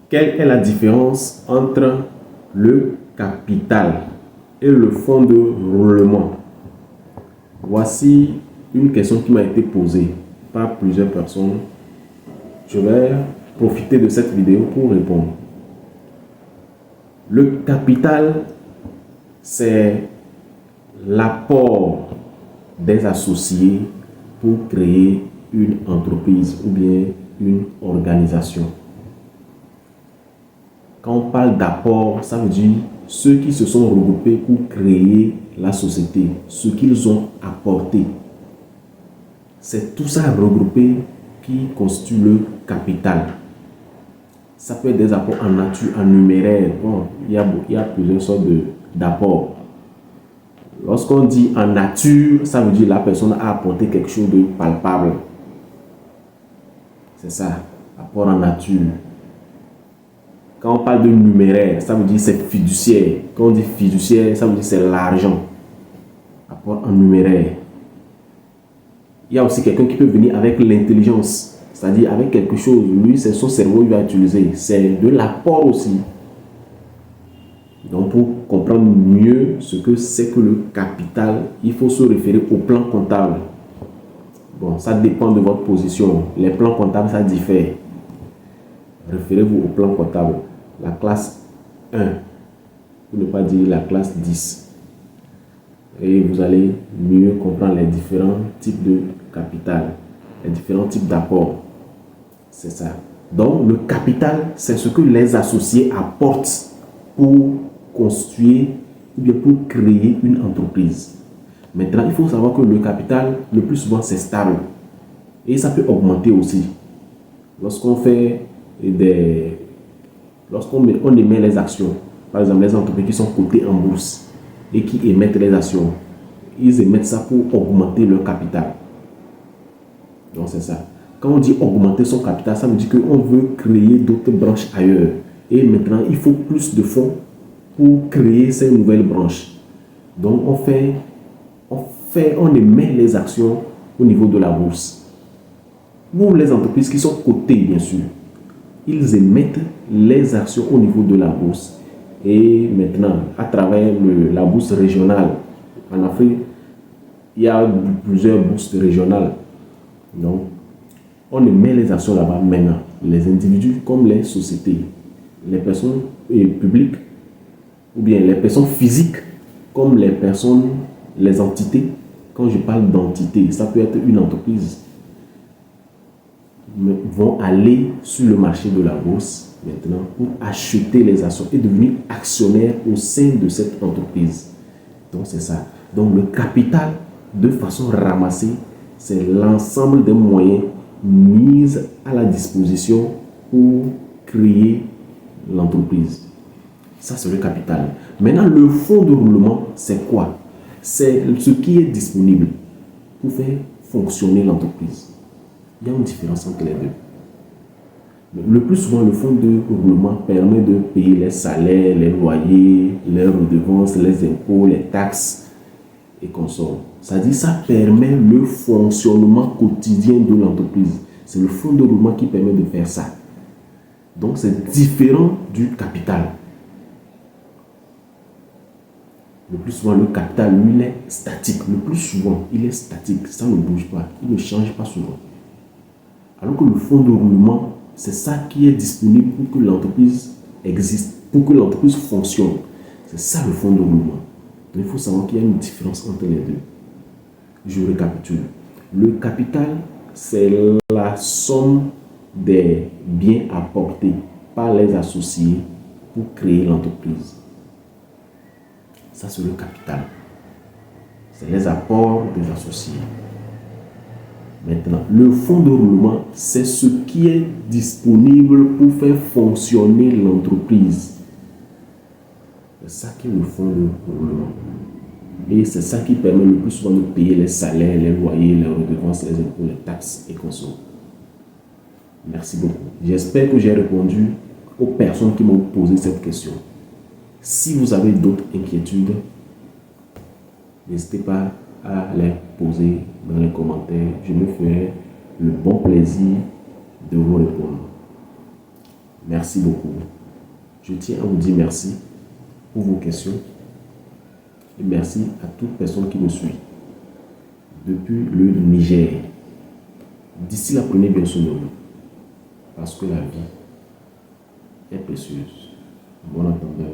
Quelle est la différence entre le capital et le fonds de roulement? Voici une question qui m'a été posée par plusieurs personnes. Je vais profiter de cette vidéo pour répondre. Le capital, c'est l'apport des associés pour créer une entreprise ou bien une organisation. Quand on parle d'apport, ça veut dire ceux qui se sont regroupés pour créer la société, ce qu'ils ont apporté. C'est tout ça regroupé qui constitue le capital. Ça peut être des apports en nature, en numéraire. Bon, il y a plusieurs sortes d'apports. Lorsqu'on dit en nature, ça veut dire la personne a apporté quelque chose de palpable. C'est ça, apport en nature. Quand on parle de numéraire, ça veut dire c'est fiduciaire. Quand on dit fiduciaire, ça veut dire c'est l'argent. Apport en numéraire. Il y a aussi quelqu'un qui peut venir avec l'intelligence, c'est-à-dire avec quelque chose. Lui, c'est son cerveau qu'il va utiliser. C'est de l'apport aussi. Donc, pour comprendre mieux ce que c'est que le capital, il faut se référer au plan comptable. Bon, ça dépend de votre position. Les plans comptables, ça diffère. Référez-vous au plan comptable. La classe 1, pour ne pas dire la classe 10. Et vous allez mieux comprendre les différents types de capital, les différents types d'apports. C'est ça. Donc, le capital, c'est ce que les associés apportent pour construire ou bien pour créer une entreprise. Maintenant, il faut savoir que le capital, le plus souvent, c'est stable. Et ça peut augmenter aussi. Lorsqu'on fait on émet les actions, par exemple, les entreprises qui sont cotées en bourse et qui émettent les actions, ils émettent ça pour augmenter leur capital. Donc, c'est ça. Quand on dit augmenter son capital, ça veut dire qu'on veut créer d'autres branches ailleurs. Et maintenant, il faut plus de fonds pour créer ces nouvelles branches. Donc, on émet les actions au niveau de la bourse. Pour les entreprises qui sont cotées, bien sûr, ils émettent les actions au niveau de la bourse. Et maintenant, à travers la bourse régionale, en Afrique, il y a plusieurs bourses régionales. Donc, on émet les actions là-bas maintenant. Les individus comme les sociétés, les personnes publiques, ou bien les personnes physiques comme les entités. Quand je parle d'entité, ça peut être une entreprise, vont aller sur le marché de la bourse maintenant pour acheter les actions et devenir actionnaires au sein de cette entreprise. Donc c'est ça. Donc le capital, de façon ramassée, c'est l'ensemble des moyens mis à la disposition pour créer l'entreprise. Ça, c'est le capital. Maintenant, le fonds de roulement, c'est quoi? C'est ce qui est disponible pour faire fonctionner l'entreprise. Il y a une différence entre les deux. Le plus souvent, le fonds de roulement permet de payer les salaires, les loyers, les redevances, les impôts, les taxes et consorts. C'est-à-dire, ça permet le fonctionnement quotidien de l'entreprise. C'est le fonds de roulement qui permet de faire ça. Donc, c'est différent du capital. Le plus souvent, le capital, lui, il est statique. Le plus souvent, il est statique. Ça ne bouge pas. Il ne change pas souvent. Alors que le fonds de roulement, c'est ça qui est disponible pour que l'entreprise existe, pour que l'entreprise fonctionne. C'est ça le fonds de roulement. Donc, il faut savoir qu'il y a une différence entre les deux. Je récapitule. Le capital, c'est la somme des biens apportés par les associés pour créer l'entreprise. Ça, c'est le capital. C'est les apports des associés. Maintenant, le fonds de roulement, c'est ce qui est disponible pour faire fonctionner l'entreprise. C'est ça qui est le fonds de roulement. Et c'est ça qui permet le plus souvent de payer les salaires, les loyers, les redevances, les impôts, les taxes et consorts. Merci beaucoup. J'espère que j'ai répondu aux personnes qui m'ont posé cette question. Si vous avez d'autres inquiétudes, n'hésitez pas à les poser dans les commentaires. Je me ferai le bon plaisir de vous répondre. Merci beaucoup. Je tiens à vous dire merci pour vos questions et merci à toute personne qui me suit depuis le Niger. D'ici là, prenez bien soin de vous parce que la vie est précieuse. Bon entendeur.